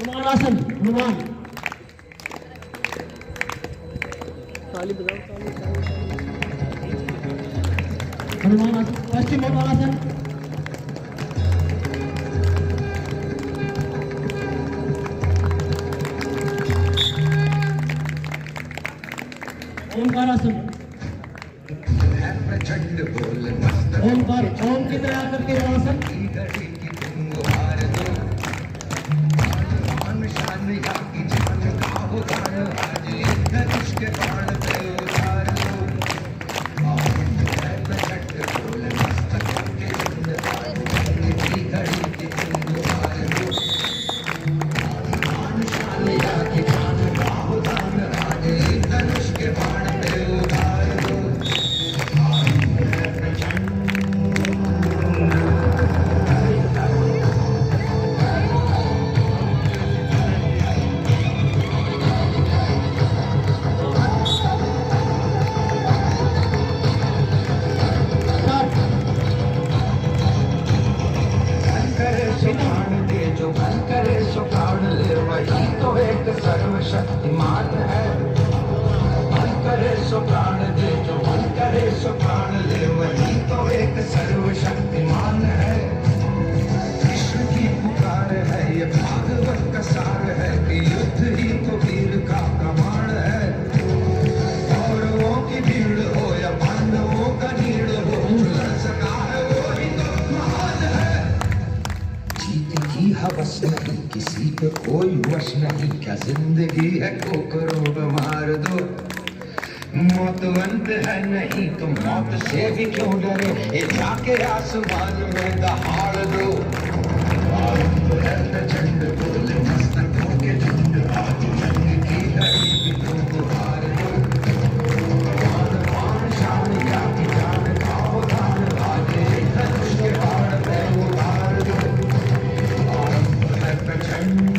हनुमानासन हनुमान ताली बजाओ ताली हनुमानासन पश्चिम हनुमानासन ओमकारासन ओमकार ओम की तरह आकर के आसन शक्तिमान है। मन करे सो प्राण दे, जो मन करे सो प्राण ले, वही तो एक सर्वशक्तिमान है। कृष्ण की पुकार है, ये भागवत का सार है कि युद्ध ही तो वीर का प्रमाण है। कौरवों की भीड़ हो या पांडवों का नीड़ हो, जो लड़ सका है वो ही तो महान है। जीत की हवस नहीं, किसी पे कोई वश नहीं, क्या जिंदगी है को करोड़ मार दो। मौतवंत है नहीं तो मौत से भी क्यों डरे, ये जाके आसमान में दहाड़ दो। प्रचंड बोले मस्तकों के झुंड, आज जंग की लड़ी भी तुम हार दो। मान शान या की जान खाओ दान, आगे धनुष के बाण पे उतार दो। प्रचंड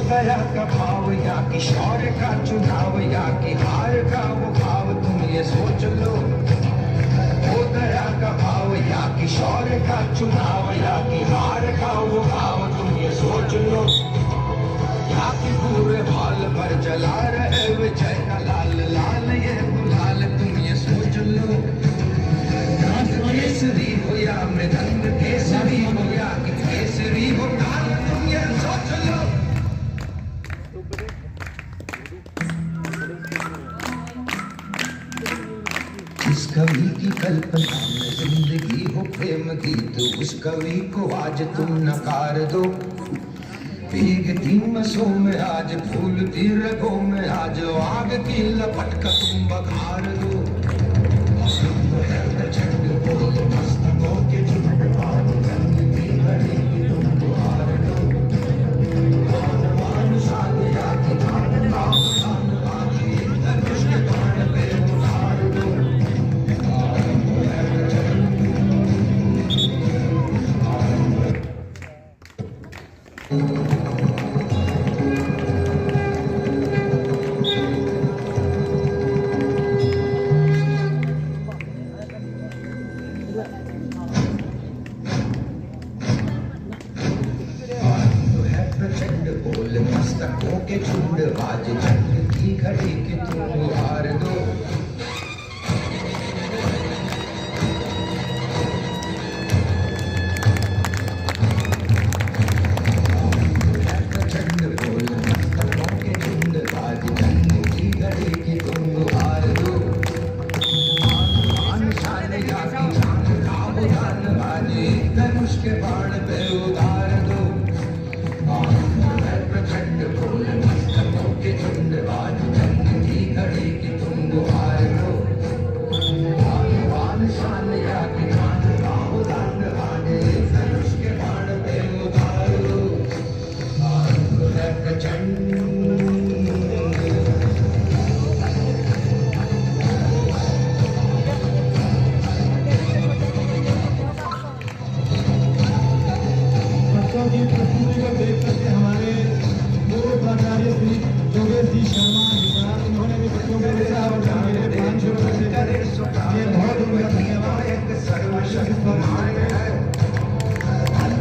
दया का भाव या कि शौर्य का चुनाव, या कि हार का वो भाव, तुम ये सोच लो। वो दया का भाव या कि शौर्य का चुनाव, या कि हार का वो भाव, तुम ये सोच लो। या कि पूरे भाल पर जला रहे विजय का लाल लाल ये गुलाल, तुम ये सोच लो। केसरी हो या मृदंग केसरी हो, या कि केसरी हो ताल, तुम ये सोच लो। जिस कवि की कल्पना में जिंदगी हो प्रेम गीत, उस कवि को आज तुम नकार दो। भीगती मसों में आज, फूलती रगों में आज, आग की लपट का तुम बखार दो। प्रचंड बोल मस्तकों के झुंड, आज जंग की लड़ी भी तुम हार दो। मान शान या कि जान नाम शान, आज एक धनुष के बाण पे उतार दो। प्रचंड बोल मस्तकों के झुंड, आज जंग की घड़ी के तुम हार दो। प्रचंड बोल मस्तकों के झुंड, आज जंग की घड़ी के तुम हार दो। मान शान या कि जान खाओ दान, आज धनुष के बाण पे उतार दो। प्रचंड बोल मस्तकों के झुंड, आज जंग की घड़ी की तुम गुहार दो। मान शान या कि जान खाओ दान, आज धनुष के बाण पे उतार दो। प्रचंड की प्रस्तुति को देख करके हमारे पूर्व प्राचार्य श्री योगेश जी शर्मा हिसार, इन्होंने भी बच्चों को उत्साह बढ़ाने के लिए 500 रुपये से ये बहुत उनका धन्यवाद।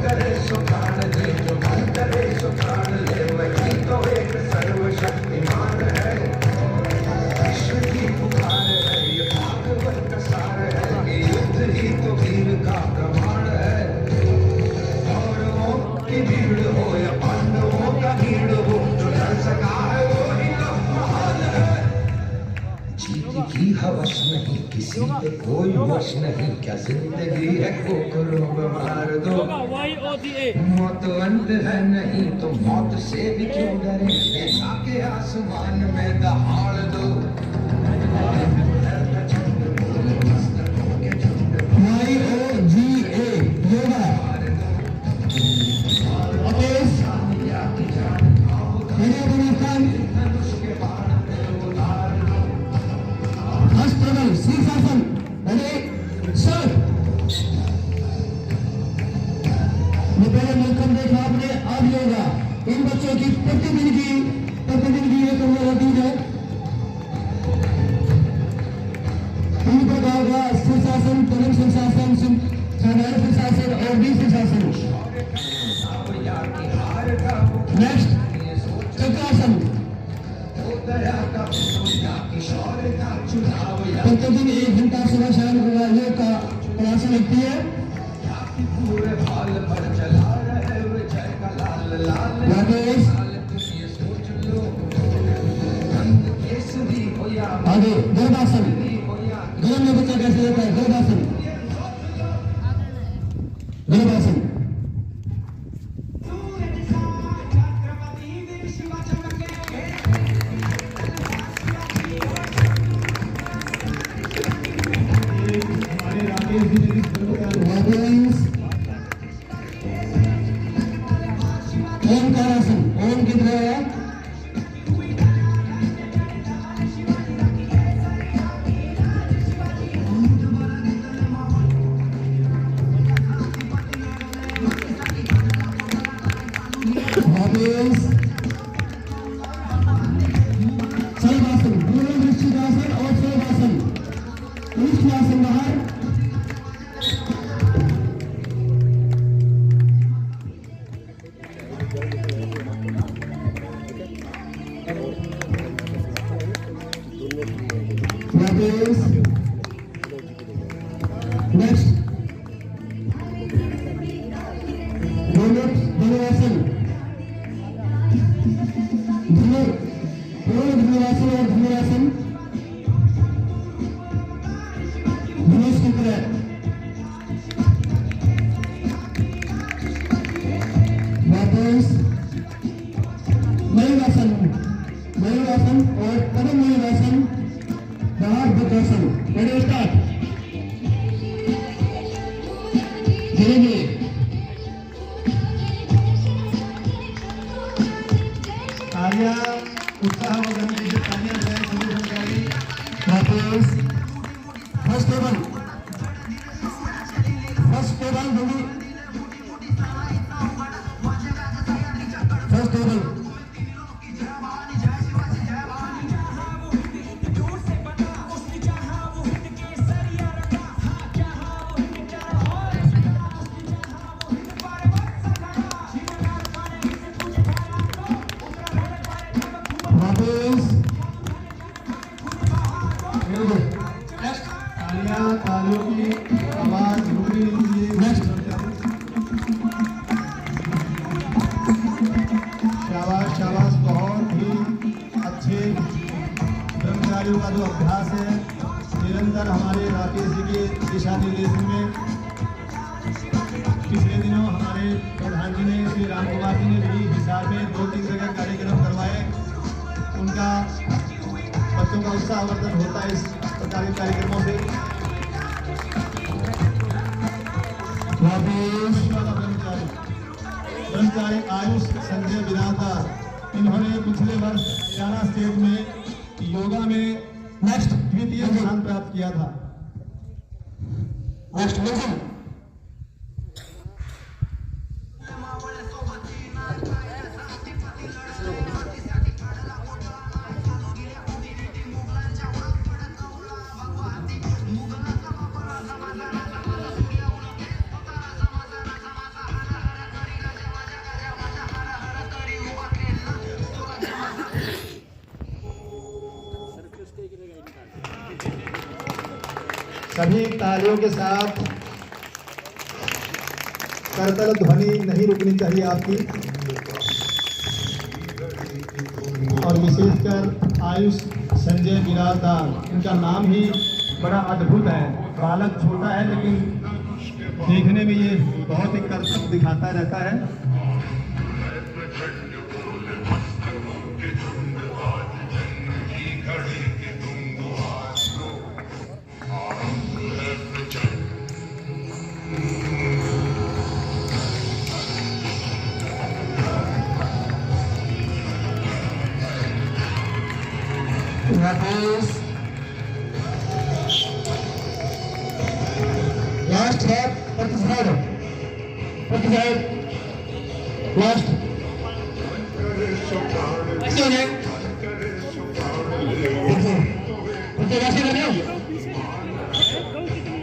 करे सो प्राण दे, जो मन करे सो प्राण ले, वही तो एक सर्वशक्तिमान है। विश्व की पुकार है, ये भागवत का सार है, कि युद्ध ही तो वीर का प्रमाण है। कौरवों की भीड़ हो या पांडवों का भीड़ हो, जो लड़ सका है वो ही तो महान है। जीत की हवस नहीं, किसी पे कोई वश नहीं, क्या जिंदगी है खोखरों को मार दो। मौत अंत है नहीं तो मौत से भी क्यों डरे, ले जाके आसमान में दहाड़ दो। YOGA योगा शीर्षासन पहले मलखम देखा आपने, अब योगा इन बच्चों की प्रतिदिन की ये करने होती है। तीन प्रकार का शीर्षासन, पलंग शीर्षासन, साधारण शीर्षासन और भी शीर्षासन। नेक्स्ट चक्रासन, प्रतिदिन 1 घंटा सुबह शाम योग का प्रयास लगती है। पूरे हाल पर चला रहे विजय का लाल लाल, ये सोच लो केसरी हो या आगे गर्भासन, गर्भ में बच्चा कैसे रहता है, गर्भासन गर्भासन। ओमकारासन, ओम की तरह सर्वासन, वृश्चिकासन और सर्वासन। वृश्चिकासन बाहर, नेक्स्ट धनुरासन, धनुरासन और धनुरासन धनुष की तरह। वापस मयूरासन, मयूरासन और पद्म मयूरासन, बाहर बकासन। रेडी स्टार्ट, धीरे धीरे। तालियां उत्साह बदलने की तालियां बजाएं सभी कर्मचारी। वापस फर्स्ट टेबल जल्दी, फर्स्ट टेबल तालियों की आवाज रुकनी नहीं चाहिए। शाबाश शाबाश, बहुत ही अच्छे कर्मचारियों का जो अभ्यास है निरंतर हमारे राकेश जी के दिशा निर्देशन में। पिछले दिनों हमारे प्रधान जी ने श्री राम कुमार जी ने भी हिसार में 2-3 जगह कार्यक्रम करवाए। उनका बच्चों का उत्साहवर्धन होता है इस प्रकार के कार्यक्रमों से। कर्मचारी आयुष संजय विधाता, इन्होंने पिछले वर्ष हरियाणा स्टेट में योगा में नेक्स्ट द्वितीय स्थान प्राप्त किया था। नेक्स्ट सभी तालियों के साथ करतल ध्वनि नहीं रुकनी चाहिए आपकी। और विशेषकर आयुष संजय बिराजदार, इनका नाम ही बड़ा अद्भुत है। बालक छोटा है लेकिन देखने में ये बहुत ही कर्तव्य दिखाता रहता है। लास्ट है प्रतिसाद लास्ट ऐसे हो जाए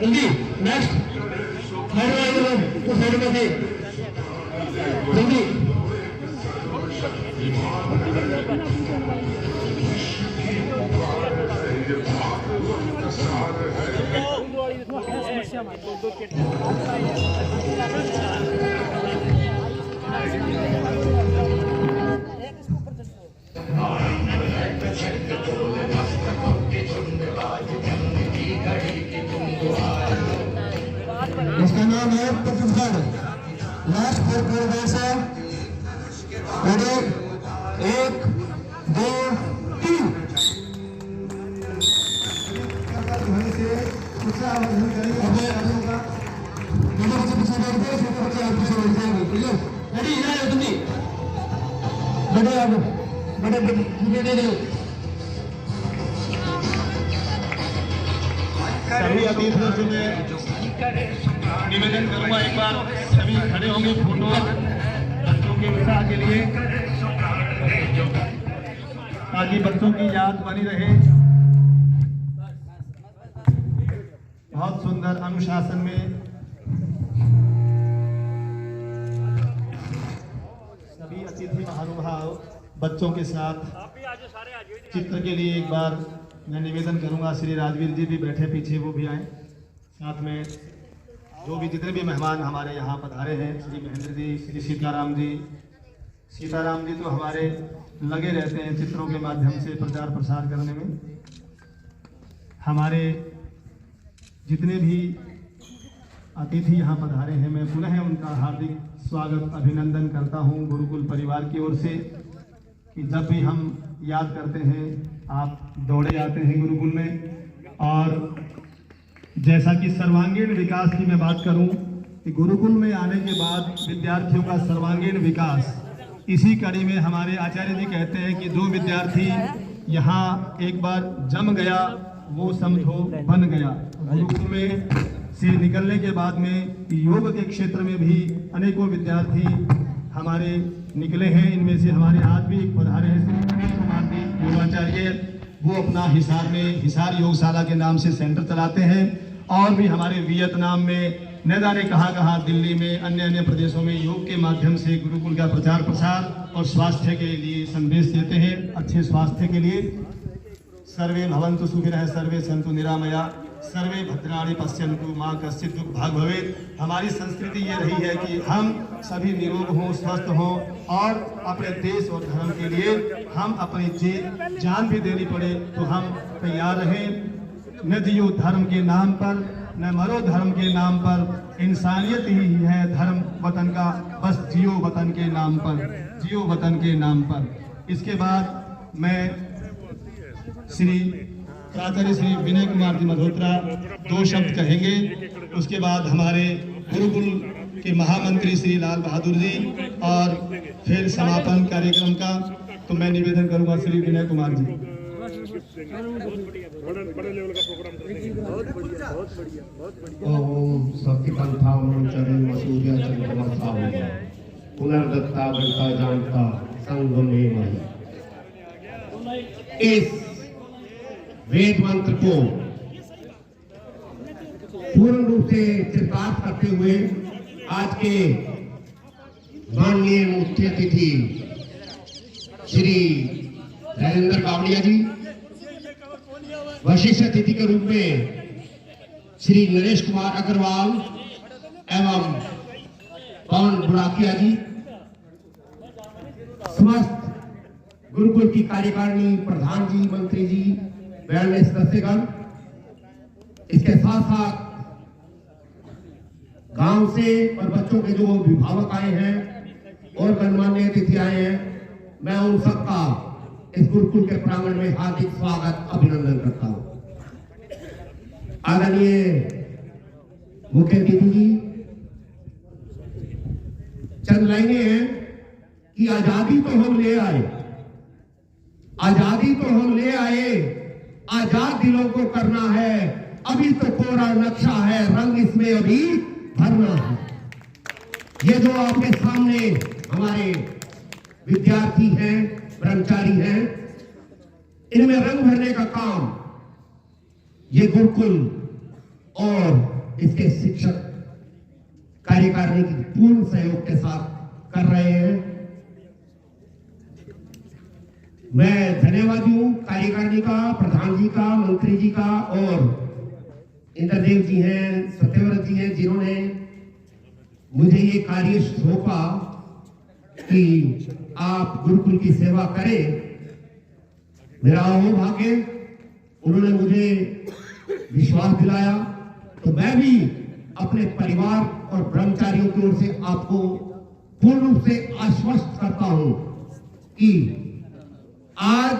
जल्दी नेक्स्ट साइड में थे जल्दी इसका नाम है प्रतिष्ठान। लास्ट फोर प्लेयर्स है। रेडी 1 2 3 ध्वनि से उत्साहवर्धन करेंगे अपने बच्चों का। बच्चे पीछे बैठ गए, छोटे बच्चे आप पीछे बैठ जाएंगे। रेडी इधर आओ तुम बड़े आप बड़े दे दो। सभी अतिथियों से मैं निवेदन करूंगा, एक बार सभी खड़े होंगे फोटो बच्चों के उत्साह के लिए, ताकि बच्चों की याद बनी रहे। बहुत सुंदर अनुशासन में सभी अतिथि महानुभाव बच्चों के साथ चित्र के लिए एक बार मैं निवेदन करूंगा। श्री राजवीर जी भी बैठे पीछे, वो भी आए साथ में। जो भी जितने भी मेहमान हमारे यहाँ पधारे हैं, श्री महेंद्र जी, श्री सीताराम जी तो हमारे लगे रहते हैं चित्रों के माध्यम से प्रचार प्रसार करने में। हमारे जितने भी अतिथि यहाँ पधारे हैं, मैं पुनः उनका हार्दिक स्वागत अभिनंदन करता हूँ गुरुकुल परिवार की ओर से, कि जब भी हम याद करते हैं आप दौड़े जाते हैं गुरुकुल में। और जैसा कि सर्वांगीण विकास की मैं बात करूं कि गुरुकुल में आने के बाद विद्यार्थियों का सर्वांगीण विकास, इसी कड़ी में हमारे आचार्य जी कहते हैं कि जो विद्यार्थी यहाँ एक बार जम गया वो समझो बन गया। गुरुकुल में से निकलने के बाद में योग के क्षेत्र में भी अनेकों विद्यार्थी हमारे निकले हैं। इनमें से हमारे आज भी एक पधारे हैं श्री विनय कुमार जी योगाचार्य, वो अपना हिसार में हिसार योगशाला के नाम से सेंटर चलाते हैं। और भी हमारे वियतनाम में, न जाने कहाँ दिल्ली में, अन्य प्रदेशों में योग के माध्यम से गुरुकुल का प्रचार प्रसार और स्वास्थ्य के लिए संदेश देते हैं, अच्छे स्वास्थ्य के लिए। सर्वे भवन्तु सुखिनः, सर्वे सन्तु निरामया, सर्वे भद्राणि पश्यन्तु मां कश्चित् दुःख भाग् भवेत्। हमारी संस्कृति ये रही है कि हम सभी निरोग हों, स्वस्थ हों और अपने देश और धर्म के लिए हम अपनी जान भी देनी पड़े तो हम तैयार रहें। न जियो धर्म के नाम पर, न मरो धर्म के नाम पर, इंसानियत ही है धर्म वतन का, बस जियो वतन के नाम पर, जियो वतन के नाम पर। इसके बाद मैं श्री प्राचार्य श्री विनय कुमार जी मल्होत्रा 2 शब्द कहेंगे। उसके बाद हमारे गुरुकुल के महामंत्री श्री लाल बहादुर जी और फिर समापन कार्यक्रम का तो मैं निवेदन करूंगा श्री विनय कुमार जी। ओम शक्ति पंथावम चरण सूर्य चंद्रमा पुनर्दत्ता बनता जानता संगम में। इस वेद मंत्र को पूर्ण रूप से चित्रार्थ करते हुए आज के माननीय मुख्य अतिथि श्री राजेंद्र कावड़िया जी वशिष्ठ अतिथि के रूप में श्री नरेश कुमार अग्रवाल एवं पवन बुढ़ाकिया जी, समस्त गुरुकुल की कार्यकारिणी, प्रधान जी, मंत्री जी, वेलनेस सदस्यगण, इसके साथ साथ गांव से और बच्चों के जो अभिभावक आए हैं और गणमान्य अतिथि आए हैं, मैं उन सबका इस गुरुकुल के प्रांगण में हार्दिक स्वागत, अभिनंदन करता हूं। आदरणीय मुख्य अतिथि जी, चंद लाइनें हैं कि आजादी तो हम ले आए, आजादी तो हम ले आए, आजाद दिलों को करना है, अभी तो कोरा नक्शा है, रंग इसमें अभी भरना है। ये जो आपके सामने हमारे विद्यार्थी हैं, ब्रह्मचारी हैं, इनमें रंग भरने का काम ये गुरुकुल और इसके शिक्षक कार्यकारिणी की पूर्ण सहयोग के साथ कर रहे हैं। मैं धन्यवादी हूं कार्यकारिणी का, प्रधान जी का, मंत्री जी का और इंद्रदेव जी हैं, सत्यव्रत जी हैं, जिन्होंने मुझे ये कार्य सौंपा कि आप गुरुकुल की सेवा करें। मेरा अहोभाग्य, उन्होंने मुझे विश्वास दिलाया, तो मैं भी अपने परिवार और ब्रह्मचारियों की ओर से आपको पूर्ण रूप से आश्वस्त करता हूं कि आज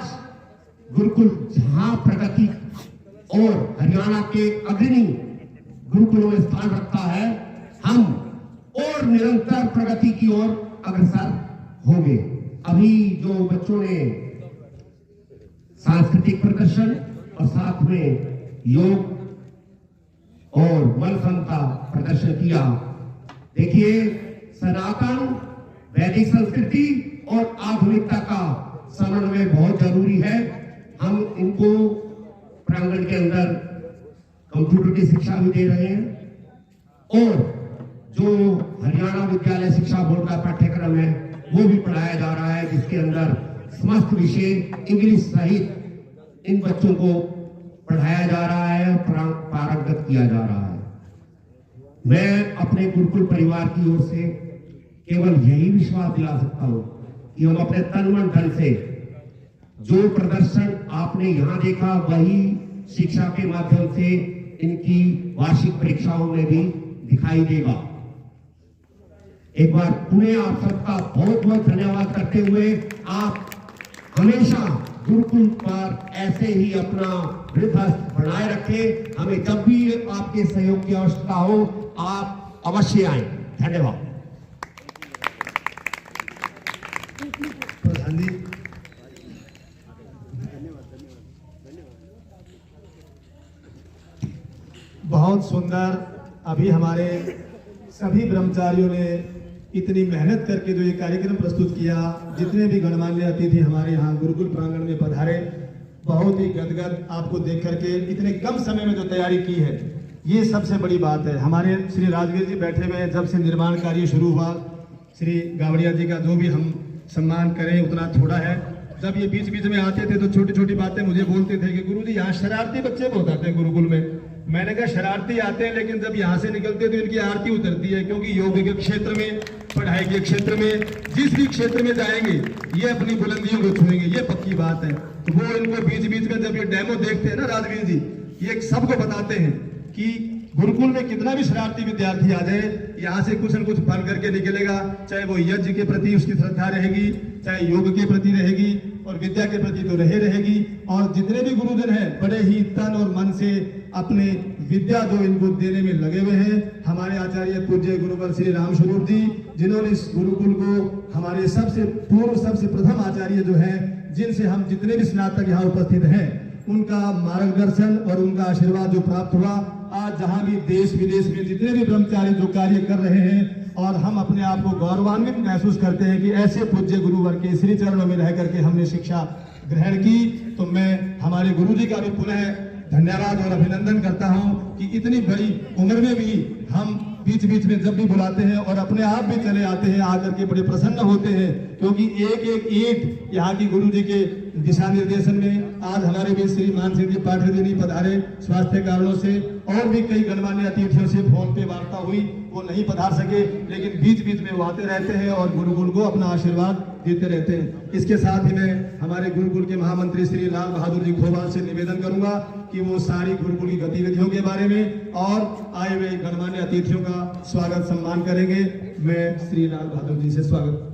गुरुकुल जहां प्रगति और हरियाणा के अग्रणी गुरुकुलों में स्थान रखता है, हम और निरंतर प्रगति की ओर अग्रसर होंगे। अभी जो बच्चों ने सांस्कृतिक प्रदर्शन और साथ में योग और बल क्षमता प्रदर्शन किया, देखिए सनातन वैदिक संस्कृति और आधुनिकता का समन्वय बहुत जरूरी है। हम इनको प्रांगण के अंदर कंप्यूटर की शिक्षा भी दे रहे हैं और जो हरियाणा विद्यालय शिक्षा बोर्ड का पाठ्यक्रम है वो भी पढ़ाया जा रहा है, जिसके अंदर समस्त विषय इंग्लिश सहित इन बच्चों को पढ़ाया जा रहा है, पारंगत किया जा रहा है। मैं अपने गुरुकुल परिवार की ओर से केवल यही विश्वास दिला सकता हूं कि हम अपने तन मन धन से जो प्रदर्शन आपने यहां देखा, वही शिक्षा के माध्यम से इनकी वार्षिक परीक्षाओं में भी दिखाई देगा। एक बार पुनः आप सबका बहुत बहुत धन्यवाद करते हुए, आप हमेशा गुरुकुल पर ऐसे ही अपना हृदय बनाए रखें। हमें जब भी आपके सहयोग की आवश्यकता हो, आप अवश्य आए। धन्यवाद। प्रधान जी, बहुत सुंदर। अभी हमारे सभी ब्रह्मचारियों ने इतनी मेहनत करके जो ये कार्यक्रम प्रस्तुत किया, जितने भी गणमान्य अतिथि हमारे यहाँ गुरुकुल प्रांगण में पधारे, बहुत ही गदगद आपको देख करके इतने कम समय में जो तैयारी की है, ये सबसे बड़ी बात है। हमारे श्री राजवीर जी बैठे हुए हैं, जब से निर्माण कार्य शुरू हुआ, श्री गावड़िया जी का जो भी हम सम्मान करें उतना थोड़ा है। जब ये बीच बीच में आते थे तो छोटी छोटी बातें मुझे बोलते थे कि गुरुजी यहाँ शरारती बच्चे बहुत आते हैं गुरुकुल में। मैंने कहा शरारती आते हैं, लेकिन जब यहाँ से निकलते तो इनकी आरती उतरती है, क्योंकि योग के क्षेत्र में, पढ़ाई के क्षेत्र में, जिस भी क्षेत्र में जाएंगे ये अपनी बुलंदियों को छुएंगे, ये पक्की बात है। तो वो इनको बीच बीच में जब ये डेमो देखते हैं ना राजवीर जी, ये सबको बताते हैं कि गुरुकुल में कितना भी शरारती विद्यार्थी आ जाए, यहाँ से कुछ न कुछ फल करके निकलेगा। चाहे वो यज्ञ के प्रति उसकी श्रद्धा रहेगी, चाहे योग के प्रति रहेगी, और विद्या के प्रति तो रहेगी। और जितने भी गुरुजन हैं बड़े ही तन और मन से अपने विद्या जो इनको देने में लगे हुए हैं। हमारे आचार्य पूज्य गुरुवर श्री राम स्वरूप जी, जिन्होंने इस गुरुकुल को हमारे सबसे पूर्व सबसे प्रथम आचार्य जो है, जिनसे हम जितने भी स्नातक यहाँ उपस्थित हैं, उनका मार्गदर्शन और उनका आशीर्वाद जो प्राप्त हुआ, आज जहाँ भी देश विदेश में जितने भी ब्रह्मचारी जो कार्य कर रहे हैं, और हम अपने आप को गौरवान्वित महसूस करते हैं कि ऐसे पूज्य गुरुवर के श्री चरणों में रह करके हमने शिक्षा ग्रहण की। तो मैं हमारे गुरु जी का भी पुनः धन्यवाद और अभिनंदन करता हूं कि इतनी बड़ी उम्र में भी हम बीच बीच में जब भी बुलाते हैं और अपने आप भी चले आते हैं, आकर के बड़े प्रसन्न होते हैं, क्योंकि एक एक ईंट यहाँ की गुरु जी के दिशा निर्देशन में आज हमारे बीच श्री मान सिंह जी पाठक जी नहीं पधारे स्वास्थ्य कारणों से, और भी कई गणमान्य अतिथियों से फोन पे वार्ता हुई, वो नहीं पधार सके, लेकिन बीच बीच में वो आते रहते हैं और गुरुकुल को अपना आशीर्वाद देते रहते हैं। इसके साथ ही मैं हमारे गुरुकुल के महामंत्री श्री लाल बहादुर जी खोबाल से निवेदन करूंगा कि वो सारी गुरुकुल की गतिविधियों के बारे में और आए हुए गणमान्य अतिथियों का स्वागत सम्मान करेंगे। मैं श्री लाल बहादुर जी से स्वागत